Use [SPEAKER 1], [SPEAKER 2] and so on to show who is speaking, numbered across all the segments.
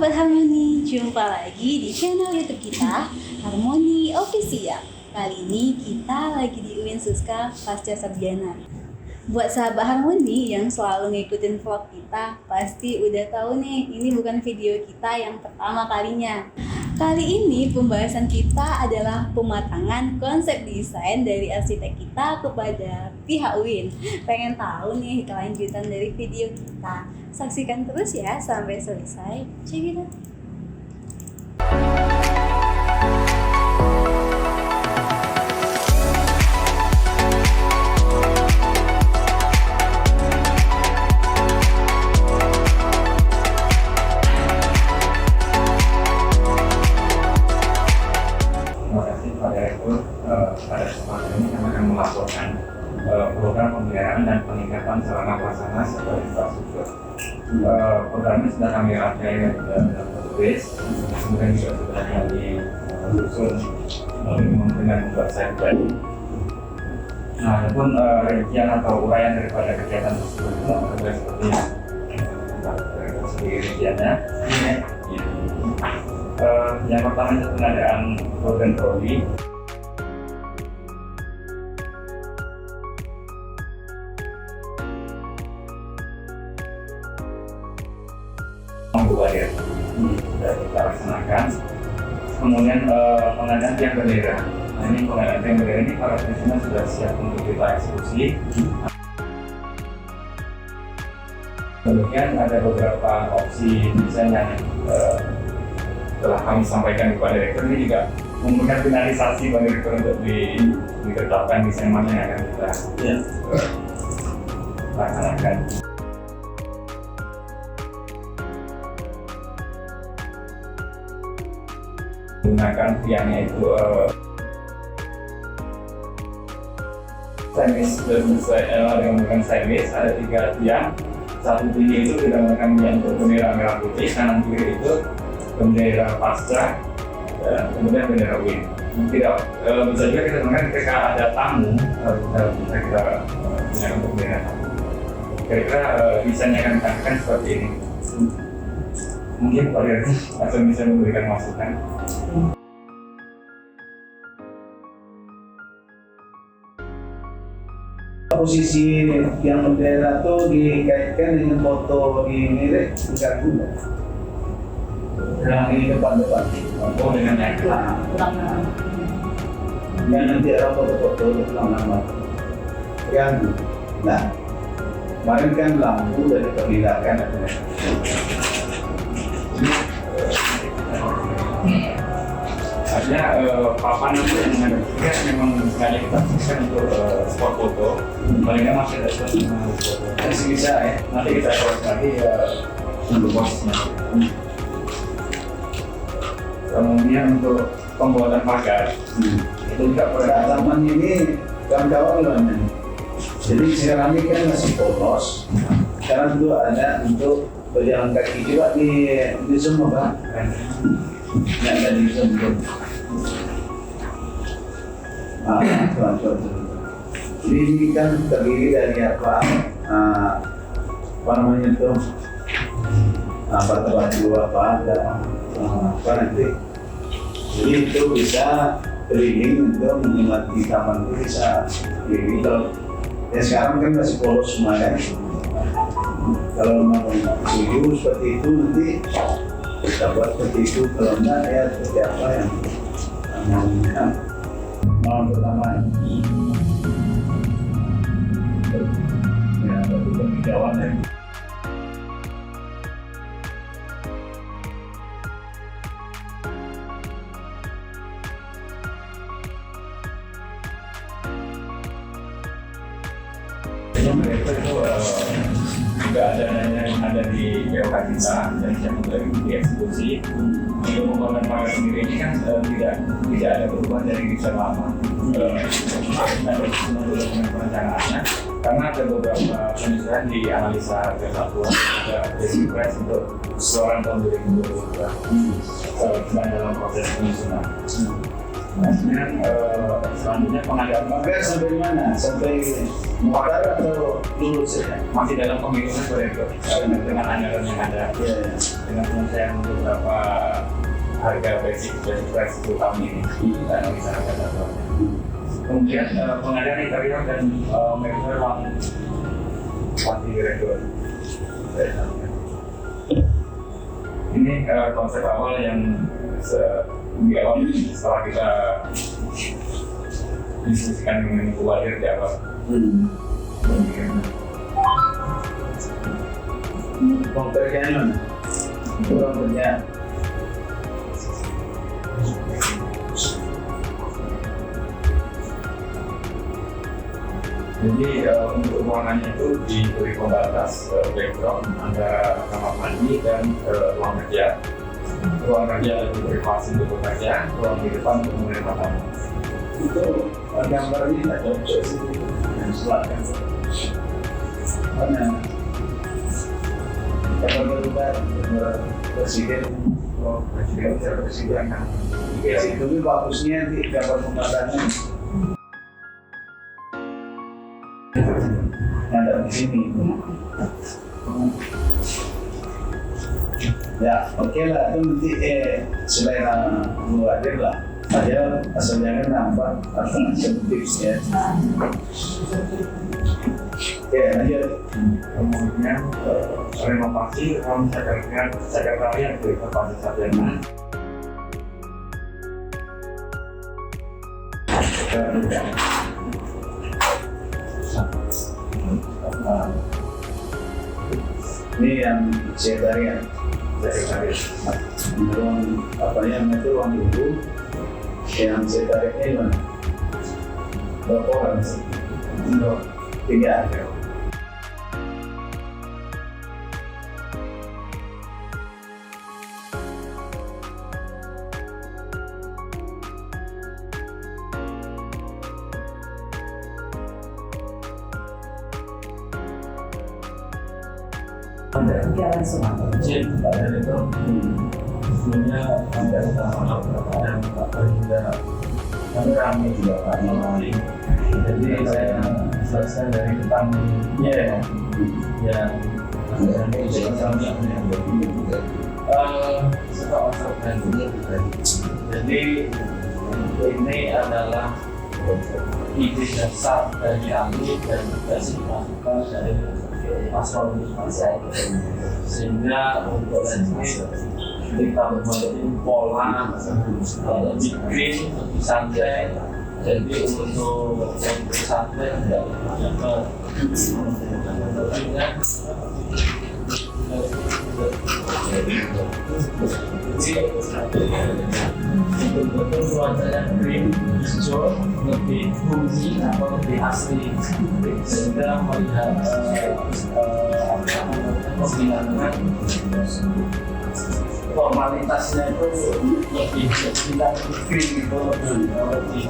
[SPEAKER 1] Sobat Harmoni, jumpa lagi di channel YouTube kita, Harmoni Official. Kali ini kita lagi di UIN Suska Pasca Sarjana. Buat sahabat Harmoni yang selalu ngikutin vlog kita, pasti udah tahu nih, ini bukan video kita yang pertama kalinya. Kali ini pembahasan kita adalah pematangan konsep desain dari arsitek kita kepada pihak UIN. Pengen tahu nih kelanjutan dari video kita? Saksikan terus ya sampai selesai. Check it out.
[SPEAKER 2] Pada kesempatan ini kami akan melaporkan program pemeliharaan dan peningkatan sarana prasarana serta infrastruktur. Program ini sudah kami rangkai dalam database, kemudian juga sudah kami susun dengan membuat site plan. Nah, adapun rincian atau uraian daripada kegiatan tersebut itu adalah seperti rinciannya. Yang pertama itu pengadaan road and trolley. Sudah kita laksanakan. Kemudian pengadaan tiang bendera. Nah, ini pengadaan tiang bendera ini para pensiunan sudah siap untuk kita eksekusi. Kemudian ada beberapa opsi desain yang telah kami sampaikan kepada direktur. Ini juga membutuhkan finalisasi bagi direktur untuk ditetapkan desain mana yang akan kita laksanakan. Menggunakan tiangnya itu sideways dengan menggunakan sideways, ada 3 tiang. Satu tinggi itu kita menggunakan tiang untuk bendera merah putih, kanan kiri itu bendera pasca, kemudian bendera UIN. Tidak bisa juga kita menggunakan ketika ada tamu, bisa kita gunakan untuk bendera. Kira-kira desainnya akan ditampilkan seperti ini. Mungkin Pak Direktur langsung bisa memberikan masukan.
[SPEAKER 3] Posisi yang bendera tuh dikaitkan dengan foto di ini tingkat dulu. Yang ini depan-depan.
[SPEAKER 2] Oh, dengan yang
[SPEAKER 3] yang nanti ada foto-foto ulang nama. Yang, nah, kemarin kan lampu dari perlilakan.
[SPEAKER 2] Artinya papan itu yang ada tiket memang sekali kita fixkan untuk spot foto. Paling nggak masih ada spot foto.
[SPEAKER 3] Masih bisa ya.
[SPEAKER 2] Nanti kita cross lagi untuk posisinya. Kemudian untuk pembuatan pagar itu juga
[SPEAKER 3] Pada taman ini kawan-kawan gimana? Jadi sekarang ini kan masih polos. Sekarang itu ada untuk berjalan kaki juga di semua Pak. Yang ada di Zoom. Jadi ini kan terdiri dari apa namanya itu tempat dua apa nanti. Jadi itu bisa keliling untuk menikmati taman itu bisa keliling. Kalau ya sekarang kan masih polos semua ya. Kalau mau setuju seperti itu nanti kita buat seperti itu, kalau enggak ya seperti apa yang mau pertama ya bagi penghijauan ya.
[SPEAKER 2] Mereka itu juga ada yang ada di POK kita dan siap untuk dieksekusi. Untuk pembangunan pagar sendiri ini kan tidak ada perubahan dari desain lama. Ada dokumen perencanaannya karena ada beberapa penyesuaian di analisa kesatuan, ada basic price untuk keluaran tahun 2022 sedang dalam proses penyusunan. Kemudian selanjutnya pengadaan
[SPEAKER 3] Mager sampai mana? Sampai muatar atau lulus ya?
[SPEAKER 2] masih dalam penghitungan beredar dengan anggaran yang ada,
[SPEAKER 3] Iya.
[SPEAKER 2] dengan penyelesaian beberapa harga basic price 10 tahun ini kita analisa harga dasar. Kemudian pengadaan interior dan manajemen ruang masih reguler. Ini konsep awal yang di awal setelah kita diskusikan dengan kuatir di awal.
[SPEAKER 3] Konkretnya mana? Konkretnya.
[SPEAKER 2] Jadi untuk ruangannya itu diberi pembatas background antara kamar mandi dan ruang kerja. Ruang kerja diberi privasi untuk bekerja, ruang di depan untuk menerima tamu.
[SPEAKER 3] Itu gambar ini tak cocok sih yang selatan. Mana? Gambar berubah, gambar presiden.
[SPEAKER 2] Oh, presiden kan.
[SPEAKER 3] Itu tuh bagusnya di gambar pembatannya. Ada di sini. Ya, oke lah. Itu nanti selera buatin lah. Aja asal jangan nambah atau ngasih tips ya. Oke, lanjut.
[SPEAKER 2] Kemudian renovasi ruang sekretariat dari Fase Sarjana.
[SPEAKER 3] Ini yang sekretariat. Ruang apa yang itu ruang ibu. Yang sekretariatnya di mana? Berapa orang sih? 3.
[SPEAKER 4] Jalan Sumatera.
[SPEAKER 2] Dan itu sebelumnya ada dan kami juga kami. Jadi saya selesai dari depan yang jadi ini adalah ide dasar dari ahli dan dikasih masukan dari Mas Roni, sehingga untuk lanjut kita membuat pola lebih green, lebih santai. Jadi untuk yang santai tidak dapat betul-betul nuansanya green, hijau, lebih bumi atau lebih asli, sehingga melihat pembinaan formalitasnya itu lebih green gitu, lebih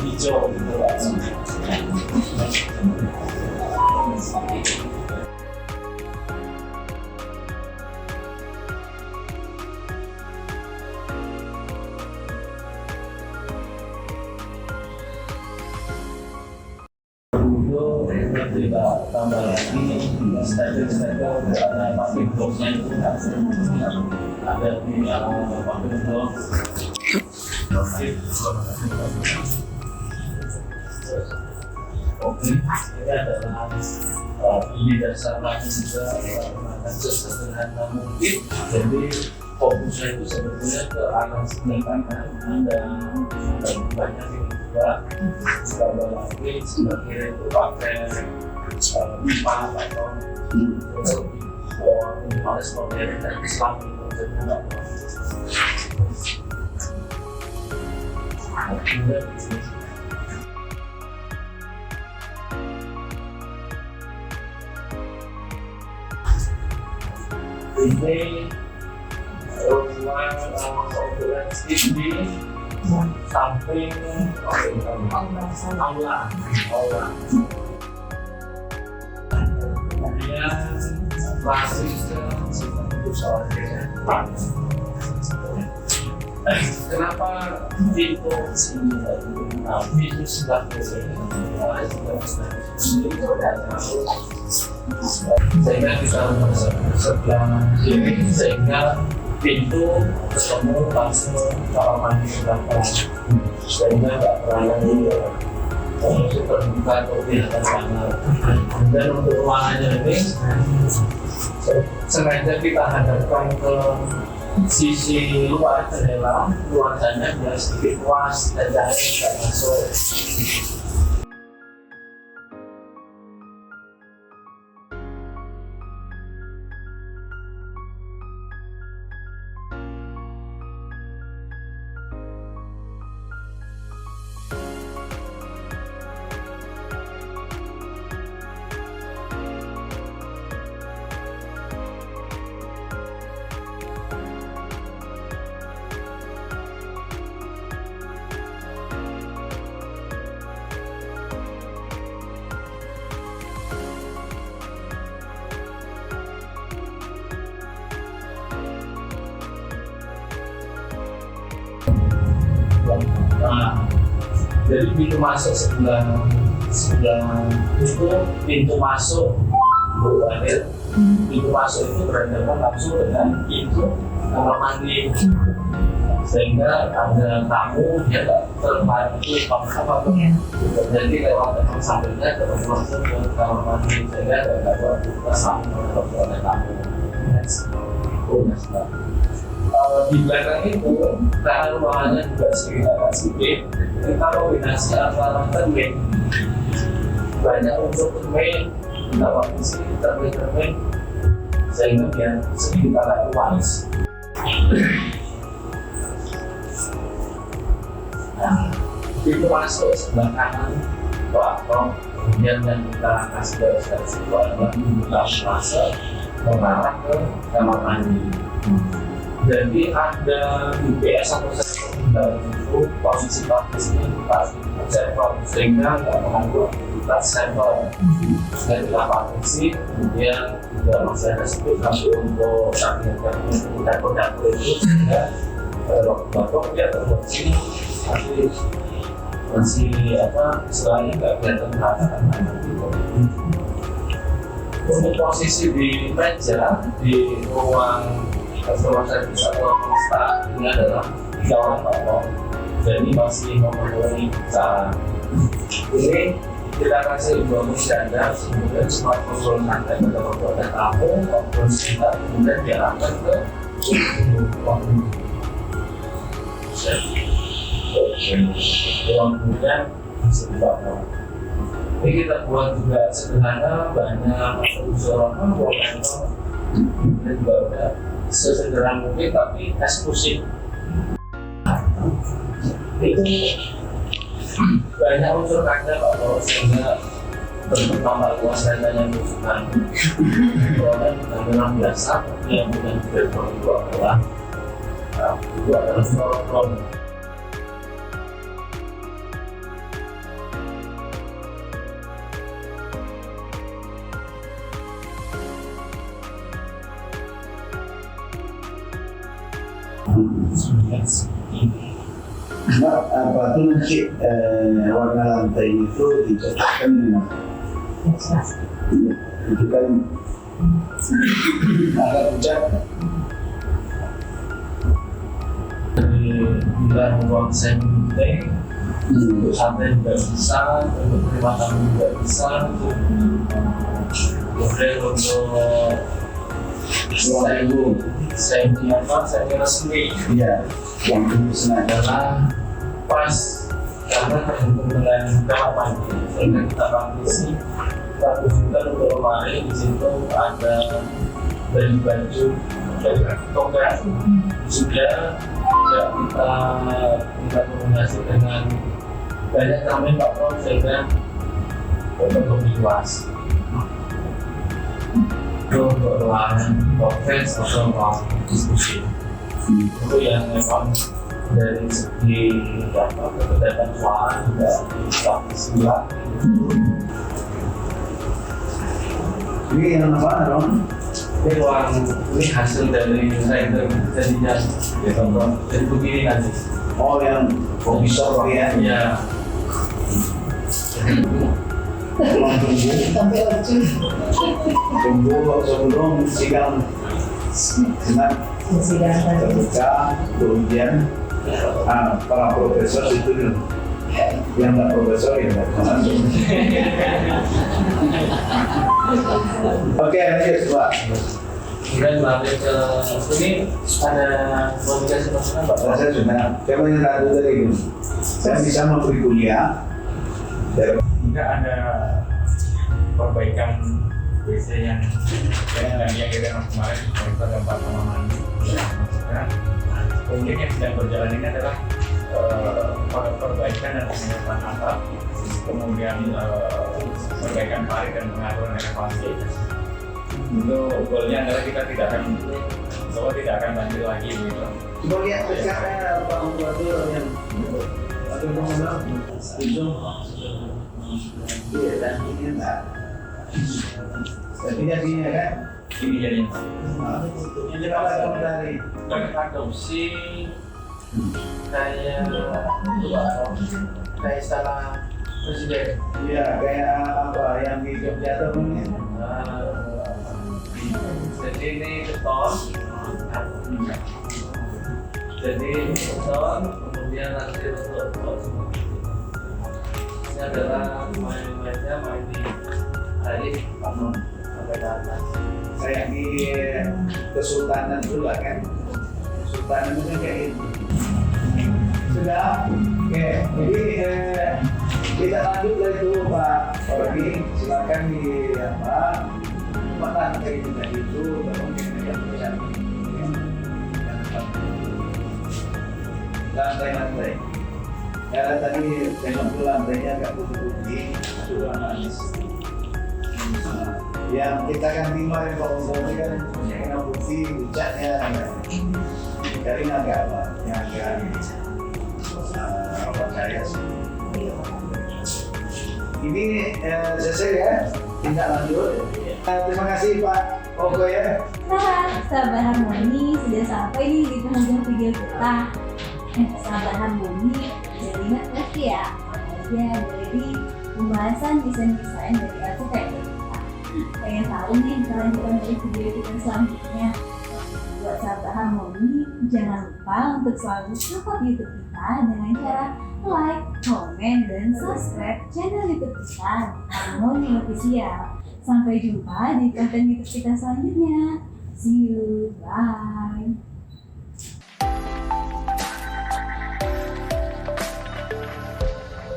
[SPEAKER 2] hijau gitu. Kita tambah lagi stadion-stadion ada pabrik bloknya itu ada di pabrik blok. Oke, ini adalah ide dasar lagi juga menggunakan sesederhana mungkin. Jadi fokusnya itu sebetulnya ke arah sederhana dan banyak yang juga tambah lagi sebagai itu pakai pipa atau minimalis modern dan Islam itu sebenarnya ini ruang ini samping aula. Kemudian masih ke soalnya. Kenapa
[SPEAKER 4] pintu sini nah pintu sebelah kiri sehingga kita masuk sebelah kiri sehingga pintu ketemu langsung kamar mandi belakang sehingga nggak terlalu terbuka atau kelihatan sangat. Dan untuk ruangannya ini sengaja kita hadapkan ke sisi luar jendela, luarnya biar sedikit luas dan cahaya tidak masuk. Nah, jadi pintu masuk sebelah itu pintu masuk berada pintu masuk itu berhadapan langsung dengan pintu kamar mandi sehingga ada tamu dia nggak terbantu apa tuh jadi lewat depan sampingnya terus langsung ke kamar mandi sehingga nggak ada kita sama oleh tamu. Di belakang itu karena ruangannya juga sedikit agak sempit, kita kombinasi antara termin banyak unsur termin, kita partisi termin sehingga biar sedikit agak luas. Nah, pintu masuk sebelah kanan platform, kemudian yang kita kasih dari situ adalah kita masuk mengarah ke kamar mandi. Jadi ada UPS atau server itu posisi praktisnya kita server sehingga nggak mengganggu aktivitas server. Dan kita partisi kemudian juga masih ada split tapi untuk dapur-dapur itu sehingga dapur dia terkoneksi masih istilahnya nggak kelihatan berantakan gitu. Untuk posisi di meja di ruang customer service atau staff ini adalah 3 orang tokoh, jadi masih memenuhi cara. Ini kita kasih dua kursi Anda, kemudian semua kontrol santai pada kontrolnya tamu, kontrol sekitar, kemudian diarahkan ke ruang kemudian sebelahnya. Ini kita buat juga sederhana, banyak unsur wallpaper dan juga udah sesederhana mungkin tapi eksklusif. Itu banyak unsur kaca kalau sehingga bentuk tambah luas dan yang bukan memang biasa yang bukan berbentuk adalah itu adalah floor.
[SPEAKER 3] Nah, apa tuh nanti warna lantai itu dicocokkan dengan itu kan agak pucat.
[SPEAKER 4] Dari bilang ruang semi untuk santai juga bisa, untuk terima tamu juga bisa, kemudian untuk semi resmi
[SPEAKER 3] Iya, yang dulu
[SPEAKER 4] adalah pas karena tergantung dengan kamar mandi sehingga kita partisi kita khususkan untuk lemari di situ ada baju dari tongkat juga kita kombinasi dengan banyak cermin bakal sehingga lebih luas. Itu untuk ruangan podcast atau ruang diskusi itu yang memang dari segi keberadaan suara juga praktisi
[SPEAKER 3] ini yang apa dong?
[SPEAKER 4] Ini ruang, ini hasil dari render jadinya ditonton jadi begini nanti.
[SPEAKER 3] Oh, yang profesor ya.
[SPEAKER 4] Iya.
[SPEAKER 3] Ruang tunggu. Tunggu sebelum sidang senat terbuka, kemudian para profesor itu yang nggak profesor ya nggak masuk. Oke, lanjut Pak.
[SPEAKER 4] Kemudian balik ke ini ada komunikasi personal Pak.
[SPEAKER 3] Saya sudah, saya punya satu tadi itu. Saya bisa memberi kuliah.
[SPEAKER 2] Enggak ada perbaikan WC yang kira kemarin itu ada 4 kamar mandi. Nah, mungkin yang sedang berjalan ini adalah perbaikan dan pengenalan atap, kemudian perbaikan parit dan pengaturan elevasi. Itu goalnya adalah kita tidak akan banjir lagi gitu.
[SPEAKER 3] Coba lihat pecahnya Pak Bupati yang atau pengundang itu. Iya, dan ini enggak. Tapi jadinya kan?
[SPEAKER 2] Ini jadinya.
[SPEAKER 3] Ini apa komentari?
[SPEAKER 4] Adopsi kayak salah presiden.
[SPEAKER 3] Iya, kayak apa yang di Jogja tuh mungkin.
[SPEAKER 4] Jadi ini beton. Jadi ini beton, kemudian nanti untuk ini adalah main-mainnya main di tadi sampai ke atas.
[SPEAKER 3] Kayak di Kesultanan juga kan. Kesultanan itu kayak itu. Sudah, oke. Jadi kita lanjut lah itu Pak Orgi, silakan di apa lantai juga itu, mungkin yang tulisan lantai. Karena tadi tengok lantainya agak putih-putih, sudah manis. Yang kita kan timah yang kalau ini kan kena putih, pucatnya dari agak apa, yang agak apa saya sih. Ini selesai ya, tindak lanjut. Terima kasih Pak Ogo ya.
[SPEAKER 1] Nah, sahabat harmoni sudah sampai nih di penghujung video kita. Sahabat harmoni, jadi ingat lagi ya, aja dari pembahasan desain-desain dari arsitektur kita. Pengen tahu nih kelanjutan dari video kita selanjutnya. Buat sahabat harmoni, jangan lupa untuk selalu support YouTube kita dengan cara like, komen, dan subscribe channel YouTube kita Harmoni Official. Sampai jumpa di konten YouTube kita selanjutnya. See you, bye.